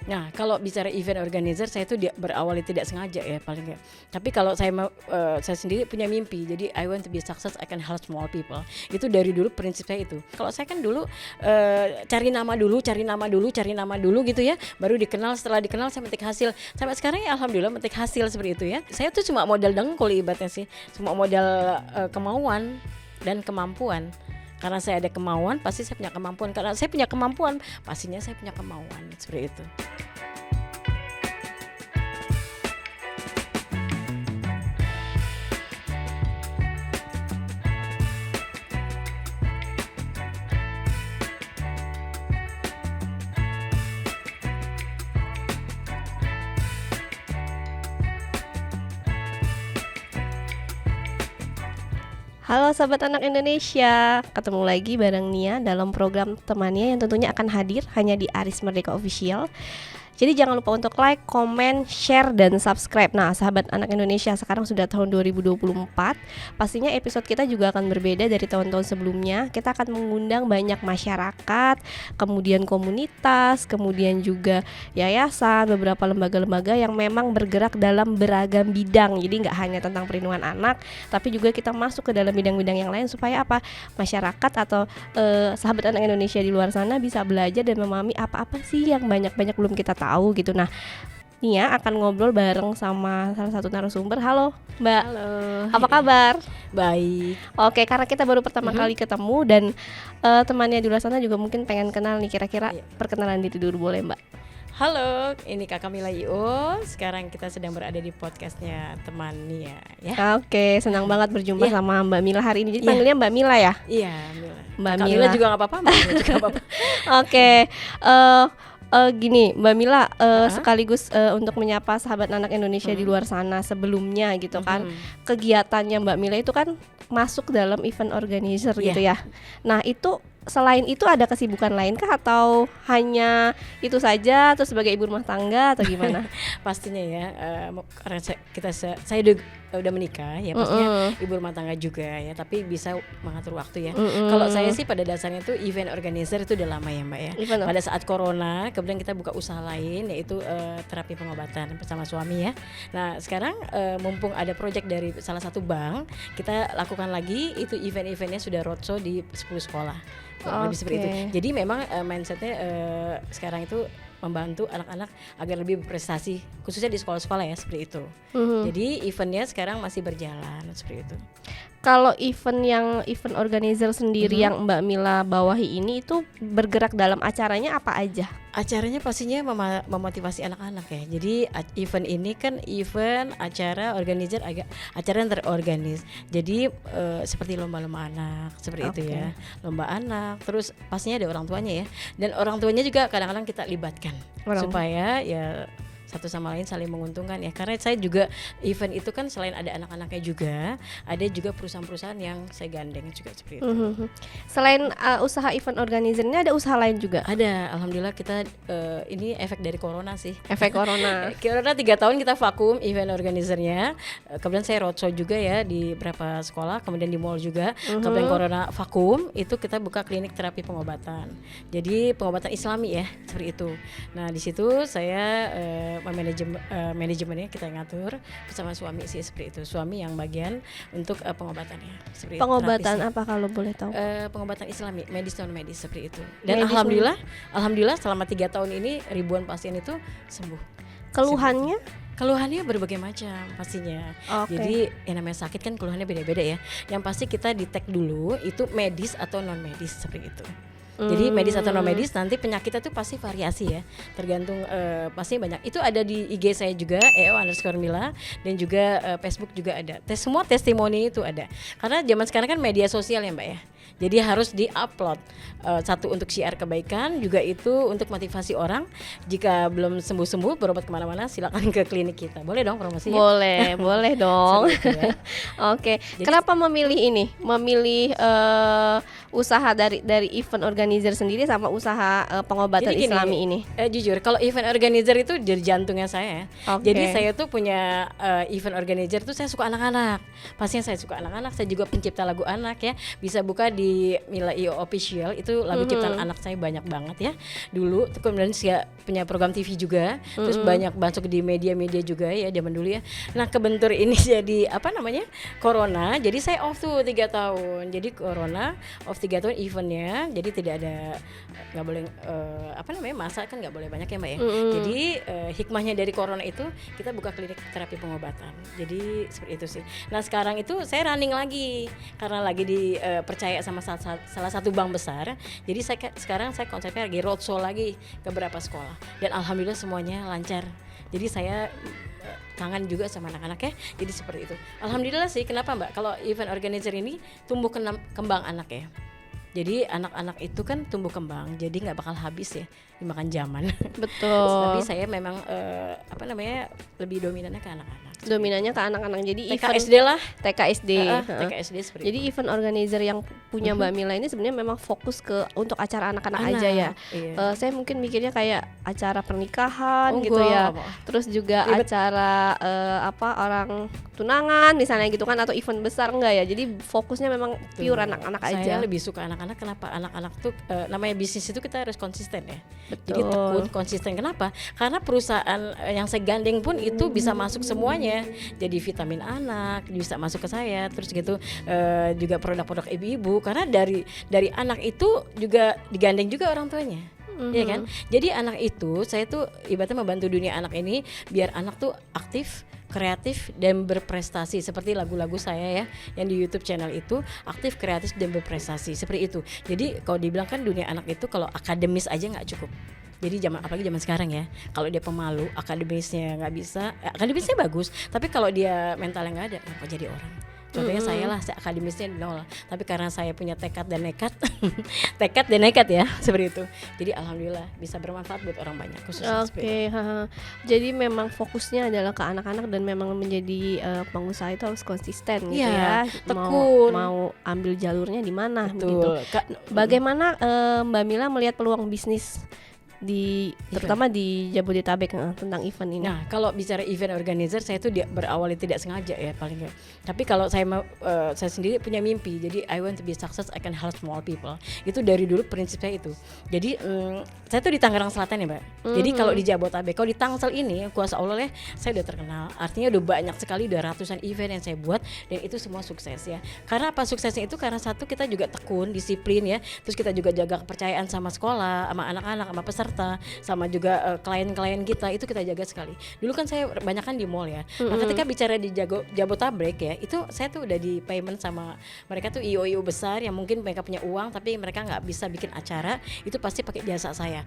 Nah, kalau bicara event organizer, saya itu berawal tidak sengaja ya paling nggak. Tapi kalau saya sendiri punya mimpi, jadi I want to be success, I can help small people. Itu dari dulu prinsip saya itu. Kalau saya kan dulu cari nama dulu gitu ya, baru dikenal. Setelah dikenal saya metik hasil. Sampai sekarang ya alhamdulillah metik hasil seperti itu ya. Saya tuh cuma modal dengkul ibaratnya sih, cuma modal kemauan dan kemampuan. Karena saya ada kemauan, pasti saya punya kemampuan. Karena saya punya kemampuan, pastinya saya punya kemauan. Seperti itu. Halo Sobat Anak Indonesia, ketemu lagi bareng Nia dalam program temannya yang tentunya akan hadir hanya di Aris Merdeka Official. Jadi jangan lupa untuk like, komen, share, dan subscribe. Nah, sahabat anak Indonesia, sekarang sudah tahun 2024. Pastinya episode kita juga akan berbeda dari tahun-tahun sebelumnya. Kita akan mengundang banyak masyarakat, kemudian komunitas, kemudian juga yayasan, beberapa lembaga-lembaga yang memang bergerak dalam beragam bidang. Jadi nggak hanya tentang perlindungan anak, tapi juga kita masuk ke dalam bidang-bidang yang lain supaya apa? Masyarakat atau sahabat anak Indonesia di luar sana bisa belajar dan memahami apa-apa sih yang banyak-banyak belum kita tahu gitu. Nah, Nia akan ngobrol bareng sama salah satu narasumber. Halo Mbak. Halo. Apa kabar? Baik. Oke, karena kita baru pertama kali ketemu dan temannya di luar sana juga mungkin pengen kenal nih, kira-kira perkenalan diri dulu boleh Mbak? Halo, ini Kakak Mila I.O. Sekarang kita sedang berada di podcastnya teman Nia ya. Oke, senang banget berjumpa sama Mbak Mila hari ini. Jadi panggilnya Mbak Mila ya? Iya, Mila. Mbak Kakak Mila Mila juga nggak apa-apa, Mbak Mila juga nggak apa-apa. Oke, gini Mbak Mila, sekaligus untuk menyapa sahabat anak Indonesia di luar sana sebelumnya gitu kan. Kegiatannya Mbak Mila itu kan masuk dalam event organizer gitu ya. Nah, itu selain itu ada kesibukan lain kah atau hanya itu saja terus sebagai ibu rumah tangga atau gimana? Pastinya ya, karena saya udah menikah ya, pastinya ibu rumah tangga juga ya, tapi bisa mengatur waktu ya. Kalau saya sih pada dasarnya itu event organizer itu udah lama ya Mbak ya. Pada saat corona kemudian kita buka usaha lain yaitu terapi pengobatan bersama suami ya. Nah sekarang mumpung ada proyek dari salah satu bank, kita lakukan lagi itu event-eventnya sudah roadshow di 10 sekolah. Lebih seperti itu. Jadi memang mindsetnya sekarang itu membantu anak-anak agar lebih berprestasi, khususnya di sekolah-sekolah ya seperti itu. Jadi eventnya sekarang masih berjalan seperti itu. Kalau event organizer sendiri yang Mbak Mila bawahi ini itu bergerak dalam acaranya apa aja? Acaranya pastinya memotivasi anak-anak ya. Jadi event ini kan event acara organizer acara yang terorganis. Jadi seperti lomba-lomba anak seperti itu ya. Lomba anak, terus pastinya ada orang tuanya ya. Dan orang tuanya juga kadang-kadang kita libatkan supaya ya satu sama lain saling menguntungkan ya. Karena saya juga event itu kan selain ada anak-anaknya juga, ada juga perusahaan-perusahaan yang saya gandeng juga seperti itu. Selain usaha event organizernya ada usaha lain juga? Ada, alhamdulillah kita ini efek dari corona sih. Efek corona. Corona 3 tahun kita vakum event organizernya. Kemudian saya roadshow juga ya di beberapa sekolah, kemudian di mall juga. Kemudian corona vakum, itu kita buka klinik terapi pengobatan. Jadi pengobatan Islami ya, seperti itu. Nah, di situ saya manajemennya kita ngatur bersama suami sih seperti itu. Suami yang bagian untuk pengobatannya seperti pengobatan apa kalau boleh tahu? Pengobatan Islami, medis non medis seperti itu. Dan alhamdulillah selama 3 tahun ini ribuan pasien itu sembuh. Keluhannya berbagai macam pastinya. Jadi yang namanya sakit kan keluhannya beda-beda ya. Yang pasti kita detect dulu itu medis atau non medis seperti itu. Jadi medis atau non medis, nanti penyakitnya tuh pasti variasi ya, tergantung pasti banyak. Itu ada di IG saya juga @EO_Mila dan juga Facebook juga ada. Semua testimoni itu ada. Karena zaman sekarang kan media sosial ya Mbak ya. Jadi harus di-upload. Satu untuk syiar kebaikan, juga itu untuk motivasi orang. Jika belum sembuh-sembuh berobat kemana-mana, silakan ke klinik kita. Boleh dong promosi ya? Boleh dong. Ya. Oke. Kenapa memilih usaha dari event organizer sendiri sama usaha pengobatan Islami ini? Jujur, kalau event organizer itu jadi jantungnya saya. Jadi saya tuh punya event organizer tuh saya suka anak-anak. Pastinya saya suka anak-anak. Saya juga pencipta lagu anak ya. Bisa buka di di Mila IO Official itu lagu ciptaan anak saya banyak banget ya dulu. Kemudian saya punya program TV juga, terus banyak masuk di media-media juga ya zaman dulu ya. Nah kebentur ini jadi corona, jadi saya off tuh 3 tahun. Jadi corona off 3 tahun eventnya, jadi tidak ada, nggak boleh masa kan nggak boleh banyak ya Mbak ya. Jadi hikmahnya dari corona itu kita buka klinik terapi pengobatan. Jadi seperti itu sih. Nah sekarang itu saya running lagi karena lagi dipercaya sama salah satu bank besar. Jadi sekarang saya konsepnya lagi roadshow lagi ke beberapa sekolah dan alhamdulillah semuanya lancar. Jadi saya kangen juga sama anak-anak ya. Jadi seperti itu. Alhamdulillah sih. Kenapa Mbak? Kalau event organizer ini tumbuh kembang anak ya. Jadi anak-anak itu kan tumbuh kembang, jadi nggak bakal habis ya dimakan zaman. Betul. Tapi saya memang lebih dominannya ke anak-anak. Dominannya ke anak-anak. Jadi TK event SD lah. TK SD. TK SD seperti Jadi itu. event organizer yang punya Mbak Mila ini sebenarnya memang fokus untuk acara anak-anak aja ya. Iya. Saya mungkin mikirnya kayak acara pernikahan gitu enggak, ya. Pak. Terus juga acara orang tunangan misalnya gitu kan, atau event besar enggak ya. Jadi fokusnya memang pure anak-anak aja. Saya lebih suka anak-anak. Kenapa? Anak-anak tuh namanya bisnis itu kita harus konsisten ya. Betul. Jadi tekun, konsisten. Kenapa? Karena perusahaan yang saya gandeng pun itu bisa masuk semuanya. Jadi vitamin anak bisa masuk ke saya. Terus gitu juga produk-produk ibu-ibu. Karena dari anak itu juga digandeng juga orang tuanya. Iya kan? Jadi anak itu saya tuh ibaratnya membantu dunia anak ini biar anak tuh aktif, kreatif dan berprestasi seperti lagu-lagu saya ya yang di YouTube channel itu aktif, kreatif dan berprestasi seperti itu. Jadi kalau dibilang kan dunia anak itu kalau akademis aja nggak cukup. Jadi apalagi zaman sekarang ya, kalau dia pemalu, akademisnya nggak bisa, akademisnya bagus, tapi kalau dia mentalnya nggak ada, apa jadi orang? Contohnya saya akademisnya 0, tapi karena saya punya tekad dan nekat ya seperti itu. Jadi alhamdulillah bisa bermanfaat buat orang banyak khususnya. Oke. Jadi memang fokusnya adalah ke anak-anak dan memang menjadi pengusaha itu harus konsisten gitu ya. Tekun. Mau ambil jalurnya di mana Betul. gitu. Bagaimana Mbak Mila melihat peluang bisnis terutama di Jabodetabek tentang event ini? Nah, kalau bicara event organizer, saya tuh berawal tidak sengaja ya paling nggak. Tapi kalau saya sendiri punya mimpi, jadi I want to be success, I can help small people. Itu dari dulu prinsip saya itu. Jadi saya tuh di Tangerang Selatan ya Mbak. Jadi kalau di Jabodetabek, kalau di Tangsel ini kuasa Allah ya, saya udah terkenal. Artinya udah banyak sekali, udah ratusan event yang saya buat dan itu semua sukses ya. Karena apa suksesnya itu? Karena satu kita juga tekun, disiplin ya. Terus kita juga jaga kepercayaan sama sekolah, sama anak-anak, sama peserta, sama juga klien-klien kita itu kita jaga sekali. Dulu kan saya banyakan di mall ya. Nah ketika bicara di Jabodetabek ya, itu saya tuh udah di payment sama mereka tuh IO besar yang mungkin mereka punya uang tapi mereka nggak bisa bikin acara, itu pasti pakai jasa saya.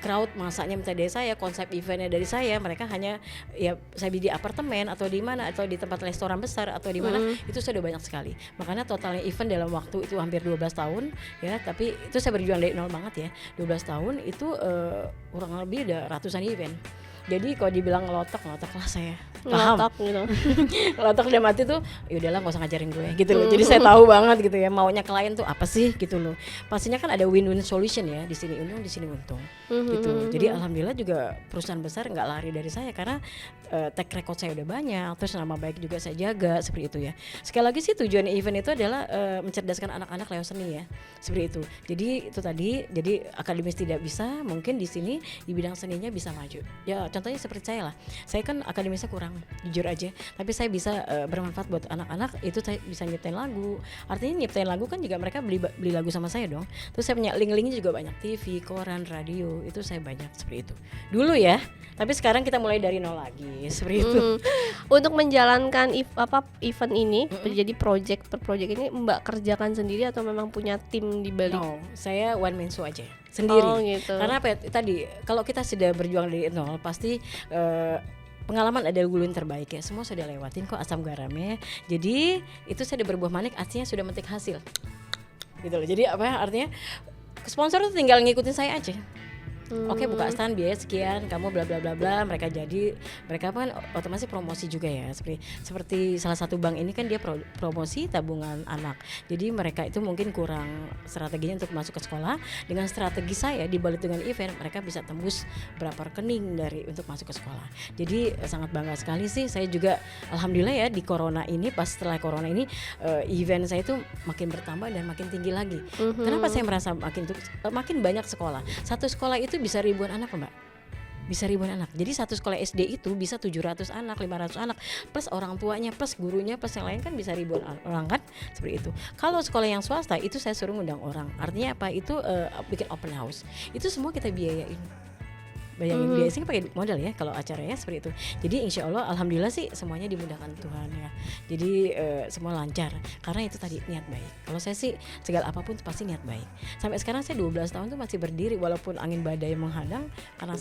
Crowd masaknya minta dari saya, konsep eventnya dari saya, mereka hanya ya saya di apartemen atau di mana atau di tempat restoran besar atau di mana itu sudah banyak sekali. Makanya totalnya event dalam waktu itu hampir 12 tahun ya, tapi itu saya berjuang dari nol banget ya. 12 tahun itu kurang lebih udah ratusan event. Jadi kalau dibilang ngelotok lah saya paham. Ngelotok gitu. Ngelotok udah mati tuh, yaudahlah nggak usah ngajarin gue gitu loh. Jadi saya tahu banget gitu ya maunya klien tuh apa sih gitu loh. Pastinya kan ada win-win solution ya, di sini untung di sini untung gitu. Jadi alhamdulillah juga perusahaan besar nggak lari dari saya karena track record saya udah banyak, terus nama baik juga saya jaga seperti itu ya. Sekali lagi sih tujuan event itu adalah mencerdaskan anak-anak lewat seni ya, seperti itu. Jadi itu tadi, jadi akademis tidak bisa, mungkin di sini di bidang seninya bisa maju. Ya contohnya seperti saya lah, saya kan akademisnya kurang, jujur aja, tapi saya bisa bermanfaat buat anak-anak. Itu saya bisa nyiptain lagu, artinya nyiptain lagu kan juga mereka beli lagu sama saya dong. Terus saya punya link-linknya juga banyak, TV, koran, radio, itu saya banyak seperti itu dulu ya. Tapi sekarang kita mulai dari nol lagi seperti itu. Untuk menjalankan event ini, jadi project per project ini Mbak kerjakan sendiri atau memang punya tim di balik? No, saya one man show aja sendiri. Oh, gitu. Karena apa ya, tadi kalau kita sudah berjuang dari nol pasti pengalaman ada gulun terbaik ya, semua sudah lewatin kok asam garamnya. Jadi itu saya udah berbuah manik, artinya sudah metik hasil gitu loh. Jadi apa artinya sponsor tuh tinggal ngikutin saya aja. Oke, buka stand biaya sekian, kamu bla bla bla bla, mereka kan otomatis promosi juga ya, seperti salah satu bank ini kan dia promosi tabungan anak. Jadi mereka itu mungkin kurang strateginya untuk masuk ke sekolah. Dengan strategi saya dibalut dengan event, mereka bisa tembus berapa rekening untuk masuk ke sekolah. Jadi sangat bangga sekali sih. Saya juga alhamdulillah ya di corona ini, pas setelah corona ini event saya itu makin bertambah dan makin tinggi lagi. Kenapa saya merasa makin banyak sekolah. Satu sekolah itu bisa ribuan anak, Mbak. Bisa ribuan anak. Jadi satu sekolah SD itu bisa 700 anak, 500 anak, plus orang tuanya, plus gurunya, plus yang lain kan bisa ribuan orang kan, seperti itu. Kalau sekolah yang swasta itu saya suruh ngundang orang. Artinya apa? Itu bikin open house. Itu semua kita biayain. Bayangin biasanya pakai modal ya kalau acaranya seperti itu. Jadi insya Allah alhamdulillah sih semuanya dimudahkan Tuhan ya. Jadi semua lancar karena itu tadi niat baik. Kalau saya sih segala apapun pasti niat baik. Sampai sekarang saya 12 tahun tuh masih berdiri walaupun angin badai menghadang karena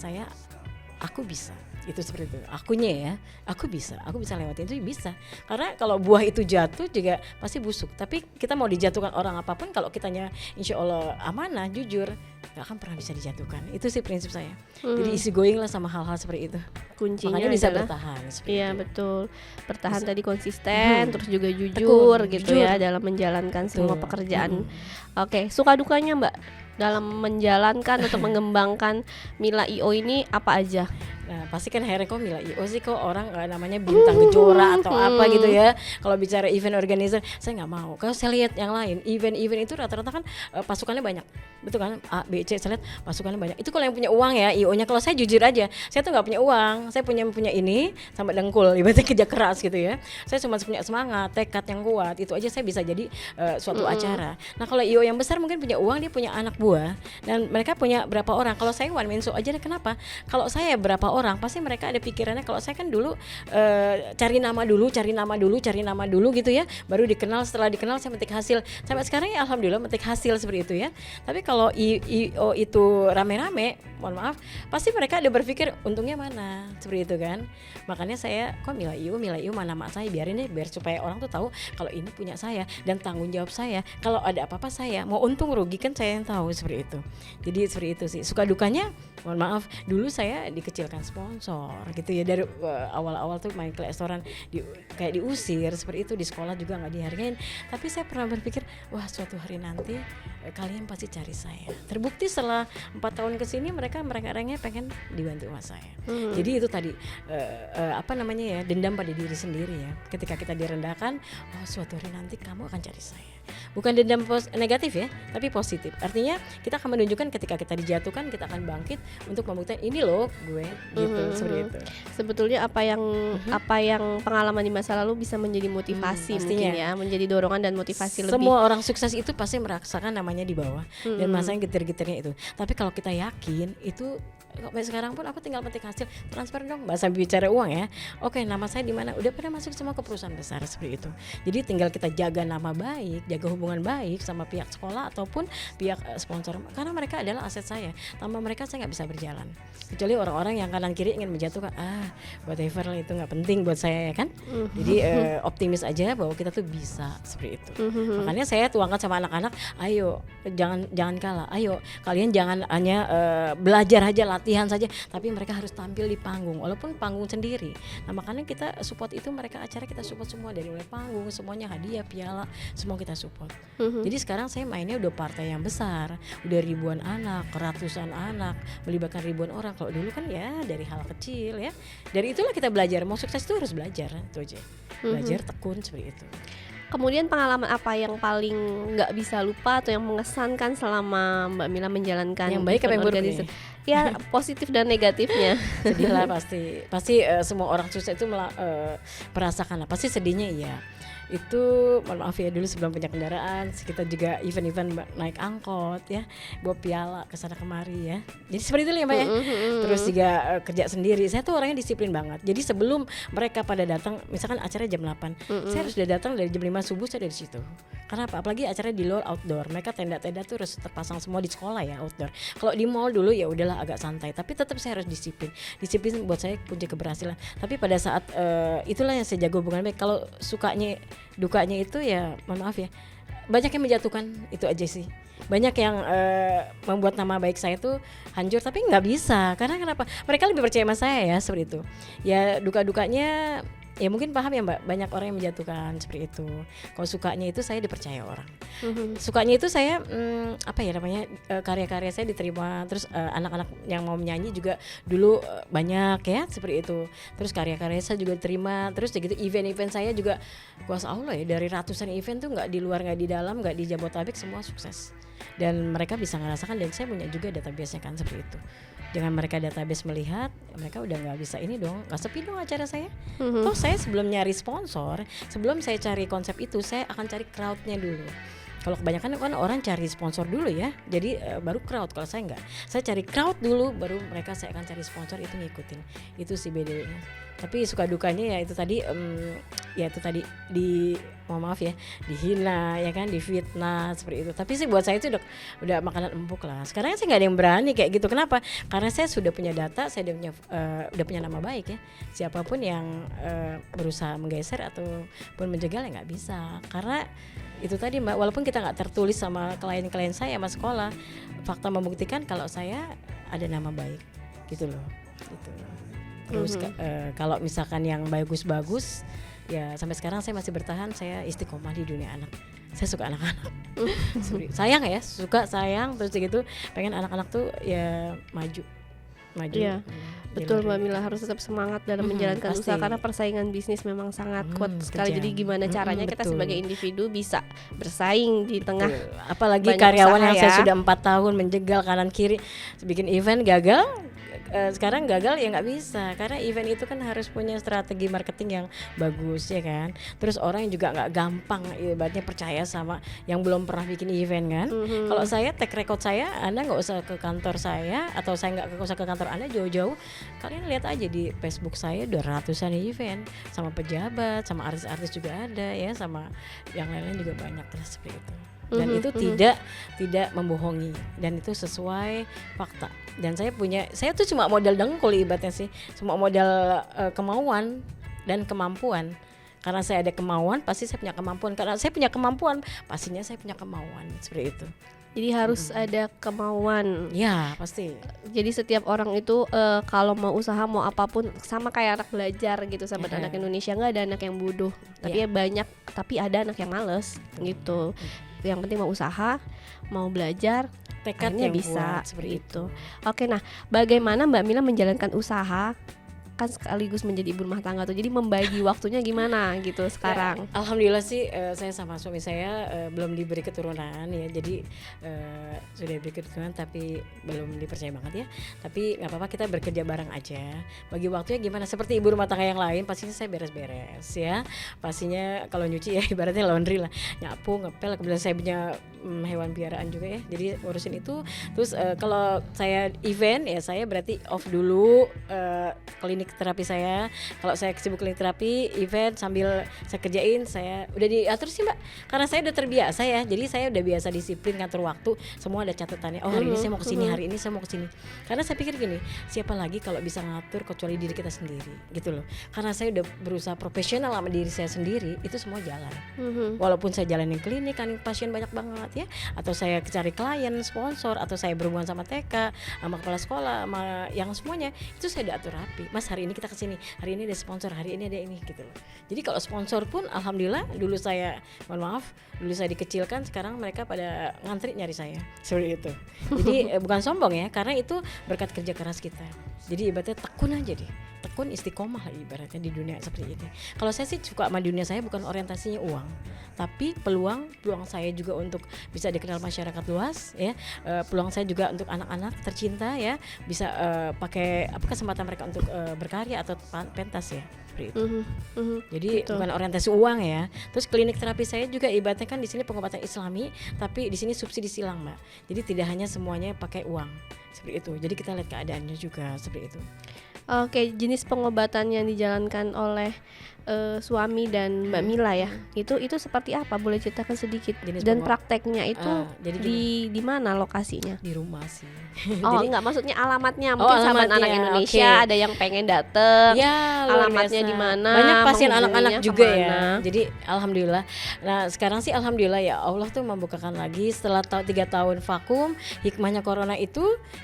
aku bisa. Itu seperti itu. Akunya ya, aku bisa lewatin itu bisa. Karena kalau buah itu jatuh juga pasti busuk. Tapi kita mau dijatuhkan orang apapun kalau kitanya insya Allah amanah, jujur, gak akan pernah bisa dijatuhkan. Itu sih prinsip saya. Jadi easy going lah sama hal-hal seperti itu. Kuncinya makanya bisa adalah bertahan. Iya itu. Betul. Bertahan tadi konsisten, terus juga jujur gitu jujur. ya dalam menjalankan semua pekerjaan. Oke, suka dukanya Mbak dalam menjalankan atau mengembangkan Mila IO ini apa aja? Nah pasti kan akhirnya kok Mila IO sih kok orang namanya bintang kejora atau apa gitu ya. Kalau bicara event organizer saya nggak mau. Kalau saya lihat yang lain event-event itu rata-rata kan pasukannya banyak, betul kan? A, B, C saya lihat pasukannya banyak. Itu kalau yang punya uang ya IO-nya. Kalau saya jujur aja, saya tuh nggak punya uang. Saya punya ini sampai dengkul, ibaratnya kerja keras gitu ya. Saya cuma punya semangat, tekad yang kuat. Itu aja saya bisa jadi suatu acara. Nah kalau IO yang besar mungkin punya uang, dia punya anak buah dan mereka punya berapa orang. Kalau saya one man show aja deh, kenapa? Kalau saya berapa orang pasti mereka ada pikirannya. Kalau saya kan dulu cari nama dulu gitu ya, baru dikenal. Setelah dikenal saya metik hasil. Sampai sekarang ya alhamdulillah metik hasil seperti itu ya. Tapi kalau IO itu rame-rame, mohon maaf, pasti mereka ada berpikir untungnya mana, seperti itu kan. Makanya saya kok Mila IO mana mak saya, biarin deh biar supaya orang tuh tahu kalau ini punya saya dan tanggung jawab saya. Kalau ada apa-apa saya mau untung rugi kan saya yang tahu, seperti itu. Jadi seperti itu sih. Suka dukanya, mohon maaf, dulu saya dikecilkan sponsor gitu ya dari awal-awal tuh main ke restoran kayak diusir seperti itu, di sekolah juga nggak dihargain. Tapi saya pernah berpikir wah suatu hari nanti kalian pasti cari saya. Terbukti setelah 4 tahun kesini mereka pengen dibantu sama saya. Jadi itu tadi dendam pada diri sendiri ya. Ketika kita direndahkan, oh suatu hari nanti kamu akan cari saya. Bukan dendam negatif ya, tapi positif. Artinya kita akan menunjukkan ketika kita dijatuhkan kita akan bangkit untuk membuktikan ini loh gue gitu, seperti itu. Sebetulnya apa yang pengalaman di masa lalu bisa menjadi motivasi mungkin ya, menjadi dorongan dan motivasi lebih. Semua orang sukses itu pasti merasakan namanya di bawah dan masanya getir-getirnya itu. Tapi kalau kita yakin itu sampai sekarang pun aku tinggal petik hasil, transfer dong, bahasa bicara uang ya. Oke, nama saya di mana? Udah pada masuk semua ke perusahaan besar seperti itu. Jadi tinggal kita jaga nama baik, jaga hubungan baik sama pihak sekolah ataupun pihak sponsor, karena mereka adalah aset saya. Tanpa mereka saya nggak bisa berjalan. Kecuali orang-orang yang kanan kiri ingin menjatuhkan, whatever lah itu nggak penting buat saya ya kan. Jadi optimis aja bahwa kita tuh bisa seperti itu. Makanya saya tuangkan sama anak-anak, ayo jangan kalah, ayo kalian jangan hanya belajar aja, latihan saja, tapi mereka harus tampil di panggung walaupun panggung sendiri. Nah makanya kita support itu, mereka acara kita support semua, dari mulai panggung semuanya, hadiah, piala, semua kita support. Jadi sekarang saya mainnya udah partai yang besar, udah ribuan anak, ratusan anak, melibatkan ribuan orang. Kalau dulu kan ya dari hal kecil ya, dari itulah kita belajar. Mau sukses itu harus belajar, itu aja. Belajar, tekun, seperti itu. Kemudian pengalaman apa yang paling nggak bisa lupa atau yang mengesankan selama Mbak Mila menjalankan yang baik apa yang buruk nih? Ya positif dan negatifnya. Sedih lah pasti semua orang sukses itu merasakan lah, pasti sedihnya iya. Itu mohon maaf ya, dulu sebelum punya kendaraan kita juga event-event naik angkot ya, bawa piala kesana kemari ya. Jadi seperti itu ya Mbak ya. Terus juga kerja sendiri. Saya tuh orangnya disiplin banget. Jadi sebelum mereka pada datang, misalkan acara jam 8, saya harus udah datang dari jam 5 subuh, saya dari situ. Karena apa? Apalagi acaranya di luar outdoor. Mereka tenda-tenda tuh harus terpasang semua di sekolah ya, outdoor. Kalau di mall dulu ya udahlah agak santai, tapi tetap saya harus disiplin. Disiplin buat saya kunci keberhasilan. Tapi pada saat itulah yang saya jago hubungan baik. Kalau dukanya itu ya mohon maaf ya, banyak yang menjatuhkan, itu aja sih. Banyak yang membuat nama baik saya tuh hancur, tapi nggak bisa. Karena kenapa? Mereka lebih percaya sama saya ya, seperti itu. Ya duka-dukanya ya mungkin paham ya Mbak, banyak orang yang menjatuhkan seperti itu. Kalau sukanya itu saya dipercaya orang. Sukanya itu saya apa ya namanya, karya-karya saya diterima. Terus anak-anak yang mau menyanyi juga dulu banyak ya seperti itu. Terus karya-karya saya juga diterima. Terus gitu event-event saya juga kuasa Allah ya, dari ratusan event tuh nggak di luar, nggak di dalam, nggak di Jabodetabek, semua sukses. Dan mereka bisa ngerasakan, dan saya punya juga database-nya kan seperti itu. Dengan mereka database melihat, mereka udah nggak bisa ini dong, nggak sepi dong acara saya. Toh saya sebelum nyari sponsor, sebelum saya cari konsep itu, saya akan cari crowdnya dulu. Kalau kebanyakan kan orang cari sponsor dulu ya, jadi baru crowd. Kalau saya enggak, saya cari crowd dulu, baru mereka saya akan cari sponsor, itu ngikutin. Itu sih bedanya. Tapi suka dukanya ya itu tadi, ya itu tadi mohon maaf ya, dihina ya kan, difitnah seperti itu. Tapi sih buat saya itu udah makanan empuk lah. Sekarang sih nggak ada yang berani kayak gitu. Kenapa? Karena saya sudah punya data, saya udah punya nama baik ya. Siapapun yang berusaha menggeser ataupun menjegal ya nggak bisa. Karena itu tadi Mbak, walaupun kita nggak tertulis sama klien-klien saya sama sekolah, fakta membuktikan kalau saya ada nama baik gitu loh. Gitu. Terus kalau misalkan yang bagus-bagus, ya sampai sekarang saya masih bertahan, saya istiqomah di dunia anak. Saya suka anak-anak. Sayang ya, suka sayang, terus gitu pengen anak-anak tuh ya maju. Iya, betul Mbak Mila, harus tetap semangat dalam menjalankan usaha, karena persaingan bisnis memang sangat kuat sekali. Jadi gimana caranya kita sebagai individu bisa bersaing di tengah apalagi karyawan yang saya sudah 4 tahun menjegal kanan kiri, bikin event gagal. Sekarang gagal ya nggak bisa, karena event itu kan harus punya strategi marketing yang bagus ya kan. Terus orang yang juga nggak gampang ibaratnya percaya sama yang belum pernah bikin event kan. Kalau saya track record saya, Anda nggak usah ke kantor saya, atau saya nggak usah ke kantor Anda jauh-jauh, kalian lihat aja di Facebook saya udah ratusan event, sama pejabat, sama artis-artis juga ada ya, sama yang lain-lain juga banyak lah seperti itu. Dan itu tidak membohongi, dan itu sesuai fakta. Dan saya tuh cuma modal dengkul ibaratnya sih, cuma modal kemauan dan kemampuan. Karena saya ada kemauan, pasti saya punya kemampuan. Karena saya punya kemampuan, pastinya saya punya kemauan, seperti itu. Jadi harus ada kemauan. Ya pasti. Jadi setiap orang itu kalau mau usaha mau apapun, sama kayak anak belajar gitu, sahabat anak Indonesia, nggak ada anak yang bodoh, tapi banyak, tapi ada anak yang males gitu. Yang penting mau usaha, mau belajar, tekadnya bisa seperti itu. Oke, nah bagaimana Mbak Mila menjalankan usaha kan sekaligus menjadi ibu rumah tangga tuh, jadi membagi waktunya gimana gitu sekarang? Ya, alhamdulillah sih saya sama suami saya belum diberi keturunan ya, jadi sudah diberi keturunan tapi belum dipercaya banget ya. Tapi nggak apa-apa, kita bekerja bareng aja. Bagi waktunya gimana? Seperti ibu rumah tangga yang lain, pastinya saya beres-beres ya. Pastinya kalau nyuci ya ibaratnya laundry lah, nyapu, ngepel. Kemudian saya punya hewan piaraan juga ya, jadi urusin itu. Terus kalau saya event ya saya berarti off dulu klinik terapi saya. Kalau saya sibuk klinik terapi, event sambil saya kerjain, saya udah diatur sih Mbak, karena saya udah terbiasa ya. Jadi saya udah biasa disiplin ngatur waktu, semua ada catatannya. Oh hari ini saya mau kesini, hari ini saya mau kesini. Karena saya pikir gini, siapa lagi kalau bisa ngatur kecuali diri kita sendiri gitu loh. Karena saya udah berusaha profesional sama diri saya sendiri, itu semua jalan. Walaupun saya jalanin klinik kan pasien banyak banget ya, atau saya cari klien, sponsor, atau saya berhubungan sama TK, sama kepala sekolah, sama yang semuanya, itu saya udah atur rapi. Mas hari ini kita kesini, hari ini ada sponsor, hari ini ada ini gitu loh. Jadi kalau sponsor pun alhamdulillah, dulu saya mohon maaf, dulu saya dikecilkan, sekarang mereka pada ngantri nyari saya seperti itu. Jadi bukan sombong ya, karena itu berkat kerja keras kita. Jadi ibaratnya tekun aja deh, tekun istiqomah ibaratnya di dunia seperti ini. Kalau saya sih suka sama dunia saya bukan orientasinya uang, tapi peluang saya juga untuk bisa dikenal masyarakat luas ya, peluang saya juga untuk anak-anak tercinta ya, bisa pakai kesempatan mereka untuk berkarya atau pentas ya. Jadi betul, bukan orientasi uang ya. Terus klinik terapi saya juga ibaratnya kan di sini pengobatan Islami, tapi di sini subsidi silang Mbak. Jadi tidak hanya semuanya pakai uang seperti itu. Jadi kita lihat keadaannya juga seperti itu. Oke, jenis pengobatan yang dijalankan oleh suami dan Mbak Mila ya. Itu seperti apa? Boleh ceritakan sedikit? Jenis Dan prakteknya itu jadi di mana lokasinya? di rumah sih. Oh, Jadi enggak, maksudnya alamatnya. Mungkin sahabat alamatnya, anak Indonesia oke. ada yang pengen dateng. ya, luar Alamatnya biasa. di mana? Banyak pasien menghubunginya anak-anak juga kemana? ya. Jadi alhamdulillah. Nah sekarang sih alhamdulillah ya Allah tuh membukakan lagi setelah 3 tahun vakum. Hikmahnya corona itu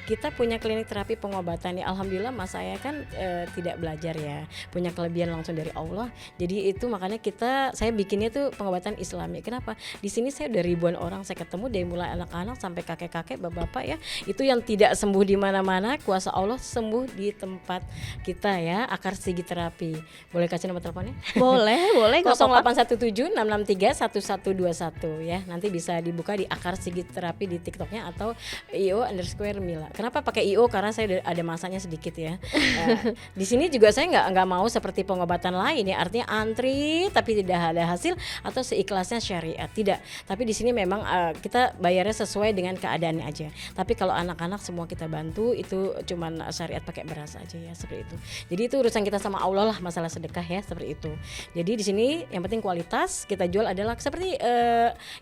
kita punya klinik terapi pengobatan ya. Alhamdulillah mas saya kan tidak belajar ya, punya kelebihan langsung dari Allah. Jadi itu makanya saya bikinnya tuh pengobatan Islami. Kenapa? Di sini saya udah ribuan orang saya ketemu dari mulai anak-anak sampai kakek-kakek, bapak-bapak ya. Itu yang tidak sembuh di mana-mana, kuasa Allah sembuh di tempat kita ya. Akar Sigi Terapi. Boleh kasih nomor teleponnya? Boleh nggak apa-apa. 0817 663 1121 ya. Nanti bisa dibuka di Akar Sigi Terapi di TikToknya atau io_Mila. Kenapa pakai io? Karena saya ada masanya sedikit ya. Di sini juga saya nggak mau seperti pengobatan lain ya. Artinya antri tapi tidak ada hasil atau seikhlasnya syariat. Tidak. Tapi di sini memang kita bayarnya sesuai dengan keadaannya aja. Tapi kalau anak-anak semua kita bantu, itu cuman syariat pakai beras aja ya, seperti itu. Jadi itu urusan kita sama Allah lah, masalah sedekah ya, seperti itu. Jadi di sini yang penting kualitas kita jual adalah seperti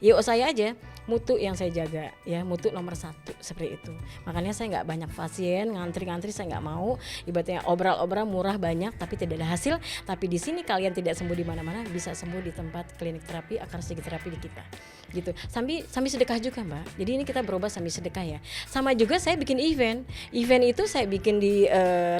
IO saya aja, mutu yang saya jaga ya, mutu nomor 1 seperti itu. Makanya saya nggak banyak pasien ngantri-ngantri, saya nggak mau. Ibaratnya obral-obral murah banyak tapi tidak ada hasil. Tapi di sini kalian tidak sembuh di mana-mana, bisa sembuh di tempat klinik terapi Akar Sigi Terapi di kita. Gitu. Sambil sedekah juga Mbak. Jadi ini kita berobat sambil sedekah ya. Sama juga saya bikin event itu saya bikin di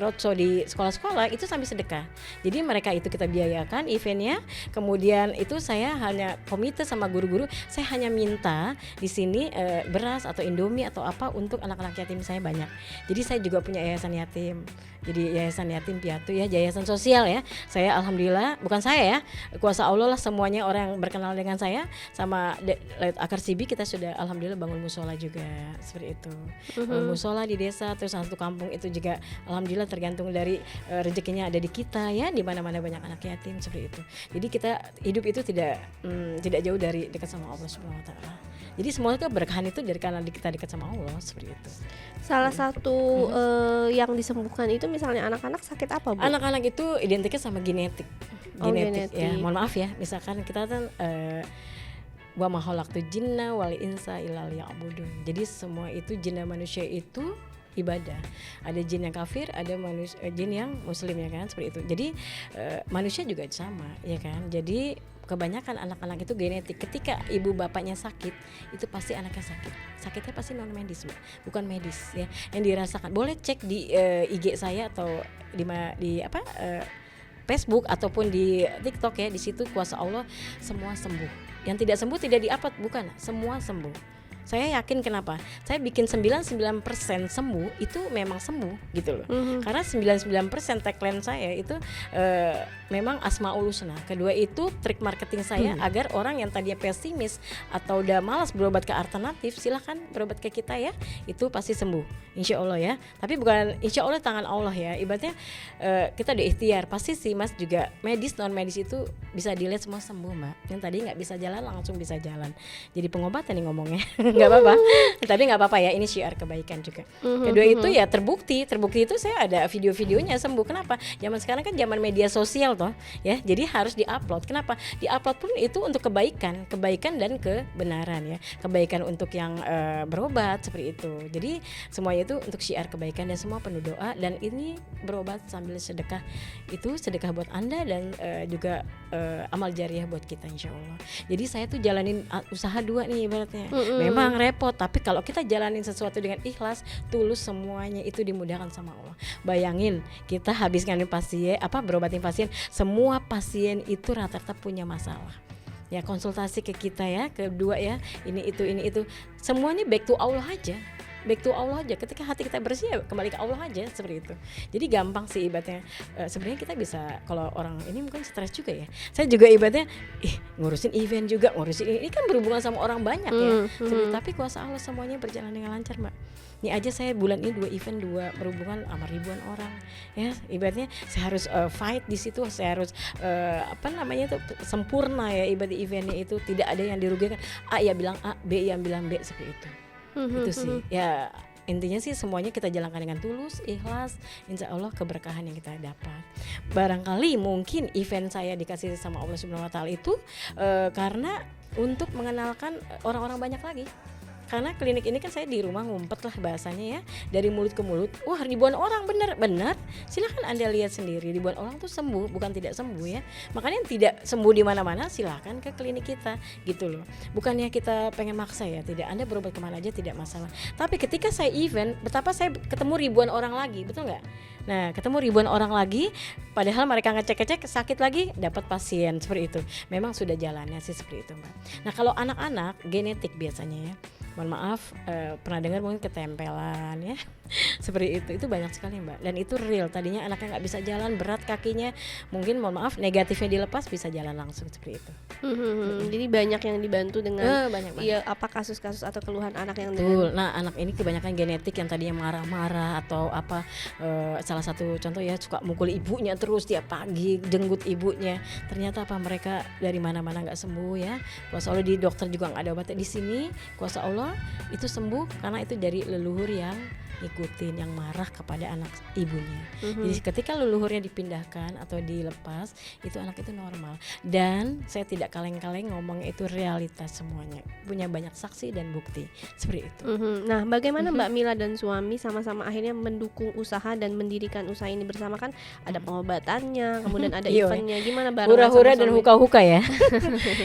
roadshow di sekolah-sekolah itu sambil sedekah. Jadi mereka itu kita biayakan eventnya. Kemudian itu saya hanya komite sama guru-guru, saya hanya minta di sini beras atau Indomie atau apa untuk anak-anak yatim saya banyak. Jadi saya juga punya yayasan yatim. Jadi yayasan yatim piatu ya, yayasan sosial ya. Saya alhamdulillah, bukan saya ya, kuasa Allah lah semuanya orang yang berkenal dengan saya sama Akar Sibi kita sudah alhamdulillah bangun musola juga seperti itu. Bangun musola di desa, terus satu kampung itu juga alhamdulillah tergantung dari rezekinya ada di kita ya, di mana-mana banyak anak yatim seperti itu. Jadi kita hidup itu tidak jauh dari dekat sama Allah Subhanahu wa taala. Jadi semua keberkahan itu dari karena kita dekat sama Allah seperti itu. Salah satu yang disembuhkan itu misalnya anak-anak sakit apa, Bu? Anak-anak itu identiknya sama genetik. Genetik. Ya. Mohon maaf ya, misalkan kita kan wa ma khalaqtu jinna wal insa illa liya'budun. Jadi semua itu jin dan manusia itu ibadah. Ada jin yang kafir, ada jin yang muslim ya kan, seperti itu. Jadi manusia juga sama ya kan. Jadi kebanyakan anak-anak itu genetik. Ketika ibu bapaknya sakit, itu pasti anaknya sakit. Sakitnya pasti non medis, bukan medis ya. Yang dirasakan. Boleh cek di IG saya atau di Facebook ataupun di TikTok ya. Di situ kuasa Allah semua sembuh. Yang tidak sembuh tidak di-upload, bukan, semua sembuh. Saya yakin kenapa? Saya bikin 99% sembuh itu memang sembuh gitu loh. Karena 99% tagline saya itu memang Asmaul Husna. Kedua itu trik marketing saya agar orang yang tadinya pesimis atau udah malas berobat ke alternatif, silahkan berobat ke kita ya. Itu pasti sembuh, insya Allah ya. Tapi bukan insya Allah, tangan Allah ya. Ibaratnya kita udah ikhtiar. Pasti sih mas juga medis non medis itu bisa dilihat semua sembuh mbak. Yang tadi nggak bisa jalan langsung bisa jalan. Jadi pengobatan nih ngomongnya. Nggak apa-apa, tapi nggak apa-apa ya, ini syiar kebaikan juga. Kedua itu ya terbukti itu saya ada video-videonya sembuh. Kenapa? Zaman sekarang kan zaman media sosial toh ya, jadi harus diupload. Kenapa? Diupload pun itu untuk kebaikan dan kebenaran ya, kebaikan untuk yang berobat seperti itu. Jadi semuanya itu untuk syiar kebaikan dan semua penuh doa, dan ini berobat sambil sedekah, itu sedekah buat Anda dan juga amal jariah buat kita insya Allah. Jadi saya tuh jalanin usaha dua nih ibaratnya. Memang repot, tapi kalau kita jalanin sesuatu dengan ikhlas, tulus, semuanya itu dimudahkan sama Allah. Bayangin kita habiskan berobatin pasien, semua pasien itu rata-rata punya masalah. Ya konsultasi ke kita ya, kedua ya, ini itu, semuanya back to Allah aja. Ketika hati kita bersih ya kembali ke Allah aja seperti itu. Jadi gampang sih ibaratnya. Sebenarnya kita bisa, kalau orang ini mungkin stres juga ya. Saya juga ibaratnya ngurusin event juga, ini kan berhubungan sama orang banyak ya. Tapi kuasa Allah semuanya berjalan dengan lancar mbak. Ini aja saya bulan ini 2 event, 2 berhubungan sama ribuan orang ya. Ibaratnya saya harus fight di situ, saya harus sempurna ya ibarat eventnya itu, tidak ada yang dirugikan. A ya bilang A, B yang bilang B seperti itu. Itu sih ya, intinya sih semuanya kita jalankan dengan tulus, ikhlas, insya Allah keberkahan yang kita dapat. Barangkali mungkin event saya dikasih sama Allah Subhanahu Wa Taala itu karena untuk mengenalkan orang-orang banyak lagi. Karena klinik ini kan saya di rumah ngumpet lah bahasanya ya, dari mulut ke mulut. Wah, ribuan orang, benar. Silahkan Anda lihat sendiri, ribuan orang tuh sembuh, bukan tidak sembuh ya. Makanya yang tidak sembuh di mana-mana silahkan ke klinik kita gitu loh. Bukannya kita pengen maksa ya, tidak. Anda berobat kemana aja tidak masalah. Tapi ketika saya event, betapa saya ketemu ribuan orang lagi, betul nggak? Nah, ketemu ribuan orang lagi, padahal mereka ngecek-ngecek sakit lagi, dapat pasien seperti itu. Memang sudah jalannya sih seperti itu, Mbak. Nah, kalau anak-anak genetik biasanya ya. Mohon maaf, pernah dengar mungkin ketempelan ya. Seperti itu banyak sekali Mbak, dan itu real. Tadinya anaknya nggak bisa jalan, berat kakinya, mungkin mohon maaf negatifnya dilepas bisa jalan langsung seperti itu. Jadi banyak yang dibantu dengan banyak ya apa kasus-kasus atau keluhan anak yang betul. Nah, anak ini kebanyakan genetik yang tadinya marah-marah atau apa, salah satu contoh ya suka mukul ibunya terus tiap pagi, jenggut ibunya. Ternyata apa, mereka dari mana-mana nggak sembuh ya. Kuasa Allah, di dokter juga nggak ada obatnya. Di sini kuasa Allah itu sembuh karena itu dari leluhur yang ngikutin, yang marah kepada anak ibunya. Jadi ketika leluhurnya dipindahkan atau dilepas, itu anak itu normal. Dan saya tidak kaleng-kaleng ngomong itu realitas semuanya, punya banyak saksi dan bukti seperti itu. Nah, bagaimana Mbak Mila dan suami sama-sama akhirnya mendukung usaha dan mendirikan usaha ini bersama? Kan ada pengobatannya, kemudian ada eventnya, gimana bareng hura-hura dan huka-huka ya.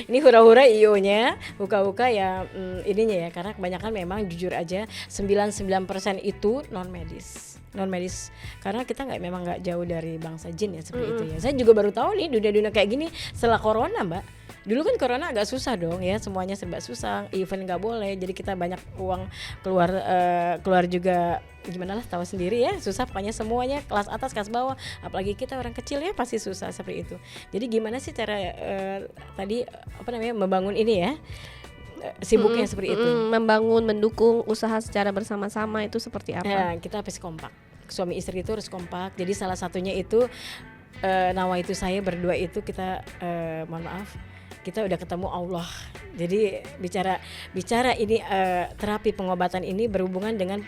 Ini hura-hura IO-nya, huka-huka ya ininya ya, karena kebanyakan memang jujur aja 99% itu non medis karena kita memang nggak jauh dari bangsa jin ya seperti itu ya. Saya juga baru tahu nih dunia kayak gini setelah corona Mbak. Dulu kan corona agak susah dong ya, semuanya serba susah, event nggak boleh, jadi kita banyak uang keluar juga, gimana lah tahu sendiri ya, susah pokoknya semuanya, kelas atas kelas bawah, apalagi kita orang kecil ya pasti susah seperti itu. Jadi gimana sih cara tadi membangun ini ya, sibuknya seperti itu, mendukung usaha secara bersama-sama itu seperti apa? Ya, kita harus kompak, suami istri itu harus kompak. Jadi salah satunya itu nawa itu saya berdua itu kita mohon maaf, kita udah ketemu Allah. Jadi bicara ini terapi pengobatan ini berhubungan dengan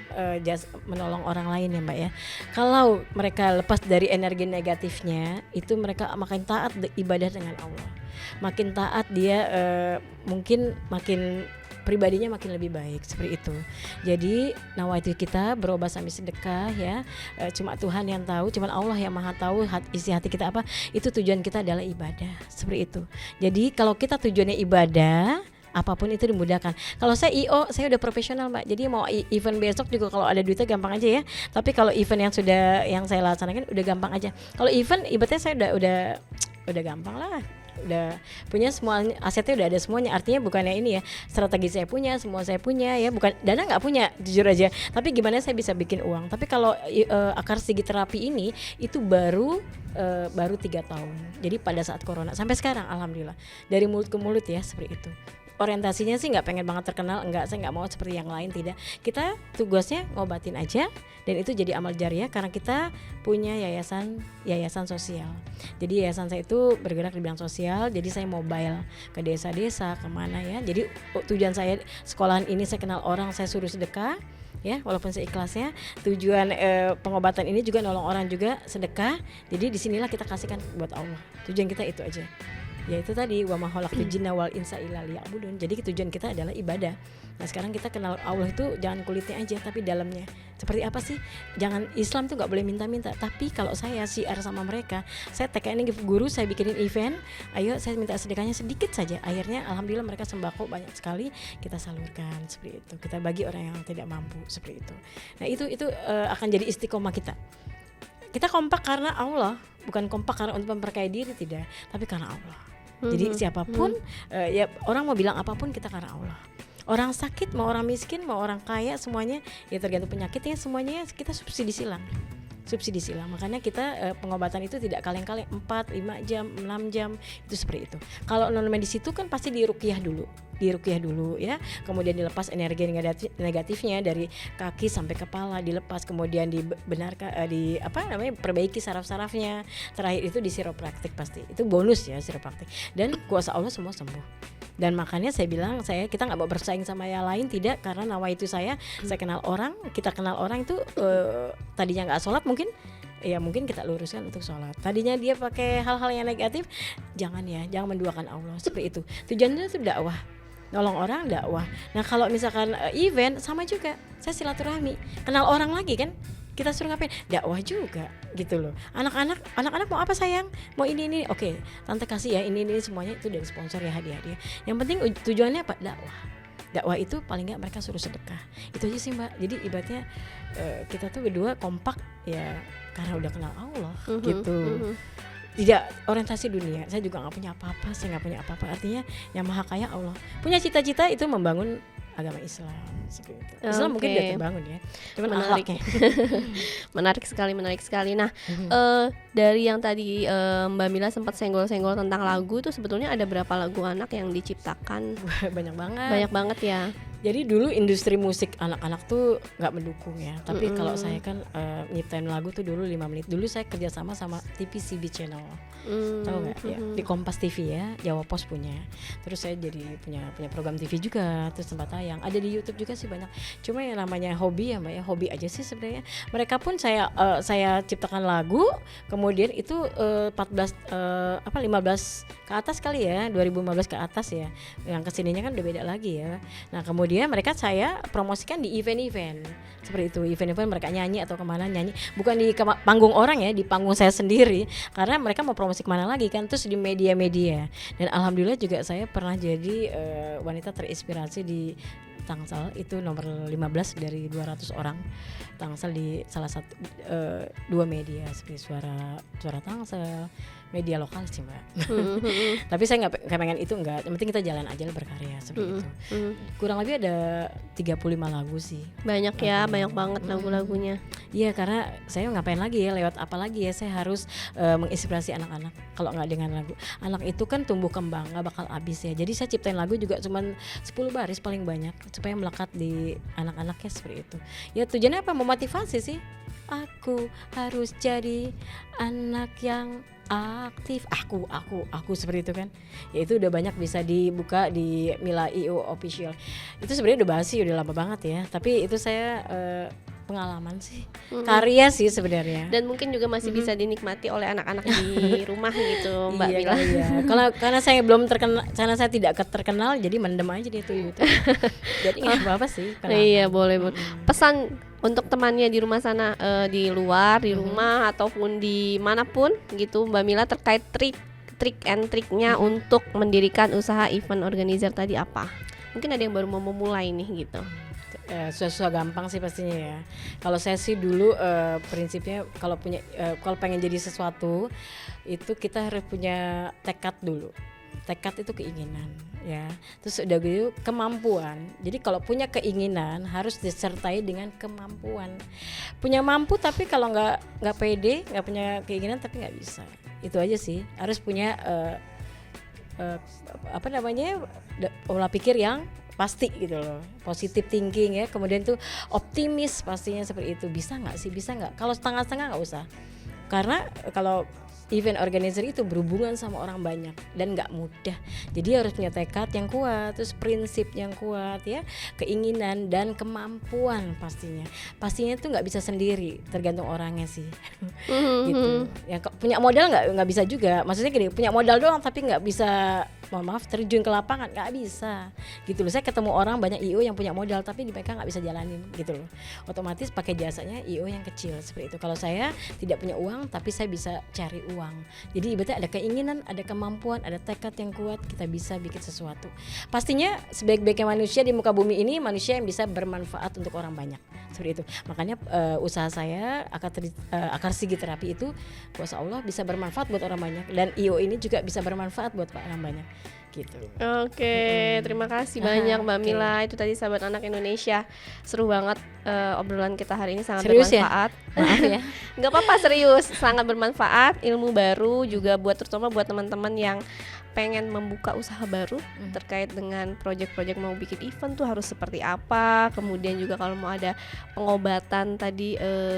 menolong orang lain ya Mbak ya. Kalau mereka lepas dari energi negatifnya, itu mereka makin taat ibadah dengan Allah. Makin taat dia mungkin makin pribadinya makin lebih baik seperti itu. Jadi nawaitu kita berobat sambil sedekah ya, cuma Tuhan yang tahu, cuma Allah yang maha tahu isi hati kita apa. Itu tujuan kita adalah ibadah seperti itu. Jadi kalau kita tujuannya ibadah, apapun itu dimudahkan. Kalau saya IO, saya udah profesional Mbak. Jadi mau event besok juga kalau ada duitnya gampang aja ya. Tapi kalau event yang saya laksanakan udah gampang aja. Kalau event ibaratnya saya udah gampang lah. Udah punya semua asetnya, udah ada semuanya. Artinya bukannya ini ya, strategi saya punya, semua saya punya ya, bukan dana nggak punya jujur aja, tapi gimana saya bisa bikin uang. Tapi kalau akar sigi terapi ini itu baru 3 tahun. Jadi pada saat corona sampai sekarang alhamdulillah dari mulut ke mulut ya seperti itu. Orientasinya sih nggak pengen banget terkenal, enggak, saya nggak mau seperti yang lain, tidak. Kita tugasnya ngobatin aja, dan itu jadi amal jariah karena kita punya yayasan sosial. Jadi yayasan saya itu bergerak di bidang sosial, jadi saya mobile ke desa-desa, kemana ya. Jadi tujuan saya sekolahan ini saya kenal orang, saya suruh sedekah ya, walaupun seikhlasnya. Tujuan pengobatan ini juga nolong orang juga, sedekah. Jadi disinilah kita kasihkan buat Allah. Tujuan kita itu aja. Ya itu tadi, wa ma khalaqtul jinna wal insa illa liya'budun. Jadi tujuan kita adalah ibadah. Nah sekarang kita kenal Allah itu jangan kulitnya aja, tapi dalamnya. Seperti apa sih? Jangan, Islam tuh nggak boleh minta-minta. Tapi kalau saya siar sama mereka, saya TKN guru, saya bikinin event, ayo saya minta sedekahnya sedikit saja. Akhirnya alhamdulillah mereka sembako banyak sekali kita salurkan seperti itu. Kita bagi orang yang tidak mampu seperti itu. Nah itu akan jadi istiqomah kita. Kita kompak karena Allah, bukan kompak karena untuk memperkaya diri, tidak, tapi karena Allah. Jadi siapapun ya orang mau bilang apapun, kita karena Allah. Orang sakit, mau orang miskin, mau orang kaya, semuanya ya tergantung penyakitnya, semuanya kita subsidi silang. Makanya kita pengobatan itu tidak kaleng-kaleng 4, 5 jam, 6 jam, itu seperti itu. Kalau non medis itu kan pasti diruqyah dulu. diruqyah dulu ya, kemudian dilepas energi negatifnya dari kaki sampai kepala, dilepas, kemudian dibenarkan perbaiki saraf-sarafnya, terakhir itu di chiropractic, pasti itu bonus ya chiropractic, dan kuasa Allah semua sembuh. Dan makanya saya bilang kita nggak mau bersaing sama yang lain, tidak, karena nawaitu saya kenal orang, kita kenal orang itu tadinya nggak sholat mungkin kita luruskan untuk sholat. Tadinya dia pakai hal-hal yang negatif, jangan menduakan Allah, seperti itu. Tujuannya itu dakwah, nolong orang, dakwah. Nah kalau misalkan event sama juga, saya silaturahmi, kenal orang lagi kan, kita suruh ngapain, dakwah juga gitu loh. Anak-anak mau apa sayang, mau ini, oke tante kasih ya ini semuanya, itu dari sponsor ya, hadiah. Yang penting tujuannya apa, dakwah itu paling nggak mereka suruh sedekah, itu aja sih Mbak. Jadi ibaratnya kita tuh berdua kompak ya karena udah kenal Allah gitu. Tidak orientasi dunia, saya juga nggak punya apa-apa, artinya yang maha kaya Allah. Punya cita-cita itu membangun agama Islam seperti itu. Islam mungkin dia terbangun ya, cuman akhlaknya. Menarik sekali. Nah, dari yang tadi Mbak Mila sempat senggol-senggol tentang lagu, tuh sebetulnya ada berapa lagu anak yang diciptakan? Banyak banget ya. Jadi dulu industri musik anak-anak tuh nggak mendukung ya. Tapi kalau saya kan nyiptain lagu tuh dulu 5 menit. Dulu saya kerjasama sama TVCB Channel, tahu nggak ya? Di Kompas TV ya, Jawa Pos punya. Terus saya jadi punya program TV juga. Terus tempat tayang ada di YouTube juga sih banyak. Cuma yang namanya hobi ya Mbak ya, hobi aja sih sebenarnya. Mereka pun saya ciptakan lagu, kemudian itu 15 ke atas kali ya, 2015 ke atas ya. Yang kesininya kan udah beda lagi ya. Nah kemudian mereka saya promosikan di event-event seperti itu, event-event mereka nyanyi atau kemana nyanyi, bukan di panggung orang ya, di panggung saya sendiri, karena mereka mau promosi kemana lagi kan, terus di media-media. Dan alhamdulillah juga saya pernah jadi wanita terinspirasi di Tangsel, itu nomor 15 dari 200 orang Tangsel di salah satu 2 media seperti suara Tangsel, media lokal sih Mbak. Tapi saya nggak pengen itu, enggak, yang penting kita jalan aja berkarya seperti itu. Kurang lebih ada 35 lagu sih. Banyak ya, banyak banget lagu-lagunya. Iya, karena saya ngapain lagi ya, lewat apa lagi ya, saya harus menginspirasi anak-anak. Kalau nggak dengan lagu, anak itu kan tumbuh kembang, nggak bakal habis ya. Jadi saya ciptain lagu juga cuman 10 baris paling banyak, supaya melekat di anak-anaknya seperti itu. Ya tujuannya apa? Memotivasi sih. Aku harus jadi anak yang aktif, aku seperti itu kan. Ya itu udah banyak bisa dibuka di Mila IO official. Itu sebenarnya udah basi, udah lama banget ya. Tapi itu saya pengalaman sih, karya sih sebenarnya. Dan mungkin juga masih bisa dinikmati oleh anak-anak di rumah gitu Mbak Mila. Iya. Karena saya belum terkenal, karena saya tidak terkenal, jadi mendem aja di itu. Jadi nggak apa-apa sih. Iya boleh. Pesan untuk temannya di rumah sana, di luar, di rumah ataupun di manapun gitu, Mbak Mila, terkait trik and triknya untuk mendirikan usaha event organizer tadi apa? Mungkin ada yang baru mau memulai nih gitu. Susah gampang sih pastinya ya. Kalau saya sih dulu prinsipnya kalau pengen jadi sesuatu itu kita harus punya tekad dulu. Tekad itu keinginan ya. Terus udah gitu kemampuan. Jadi kalau punya keinginan harus disertai dengan kemampuan. Punya mampu tapi kalau nggak pede, nggak punya keinginan tapi nggak bisa. Itu aja sih. Harus punya pola pikir yang pasti gitu loh, positive thinking ya, kemudian tuh optimis pastinya seperti itu. Bisa nggak? Kalau setengah-setengah nggak usah, karena kalau event organizer itu berhubungan sama orang banyak dan nggak mudah. Jadi harus punya tekad yang kuat, terus prinsip yang kuat ya, keinginan dan kemampuan pastinya tuh nggak bisa sendiri, tergantung orangnya sih. Gitu. Ya punya modal nggak bisa juga, maksudnya gini, punya modal doang tapi nggak bisa, maaf, terjun ke lapangan nggak bisa gitu loh. Saya ketemu orang banyak IO yang punya modal tapi mereka nggak bisa jalanin gitu loh, otomatis pakai jasanya IO yang kecil seperti itu. Kalau saya tidak punya uang tapi saya bisa cari uang. Jadi ibaratnya ada keinginan, ada kemampuan, ada tekad yang kuat, kita bisa bikin sesuatu. Pastinya sebaik-baiknya manusia di muka bumi ini, manusia yang bisa bermanfaat untuk orang banyak seperti itu. Makanya usaha saya akar sigi terapi itu kuasa Allah bisa bermanfaat buat orang banyak, dan IO ini juga bisa bermanfaat buat orang banyak. gitu. Oke, terima kasih banyak Mbak Mila. Itu tadi sahabat anak Indonesia. Seru banget obrolan kita hari ini, sangat Serius bermanfaat. Ya? Maaf ya. Nggak apa-apa, serius, sangat bermanfaat, ilmu baru juga terutama buat teman-teman yang pengen membuka usaha baru terkait dengan project-project mau bikin event tuh harus seperti apa. Kemudian juga kalau mau ada pengobatan tadi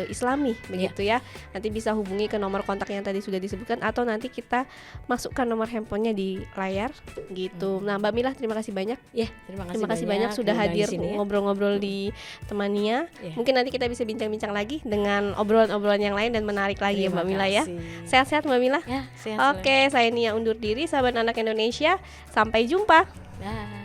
Islami begitu ya. Nanti bisa hubungi ke nomor kontak yang tadi sudah disebutkan atau nanti kita masukkan nomor handphonenya di layar gitu. Nah, Mbak Mila terima kasih banyak. Ya, terima kasih banyak sudah hadir ngobrol-ngobrol di Temania. Mungkin nanti kita bisa bincang-bincang lagi dengan obrolan-obrolan yang lain dan menarik lagi ya Mbak Mila ya. Sehat-sehat Mbak Mila. Ya, sehat. Oke, saya Nia undur diri sahabat anak Indonesia. Sampai jumpa. Dah.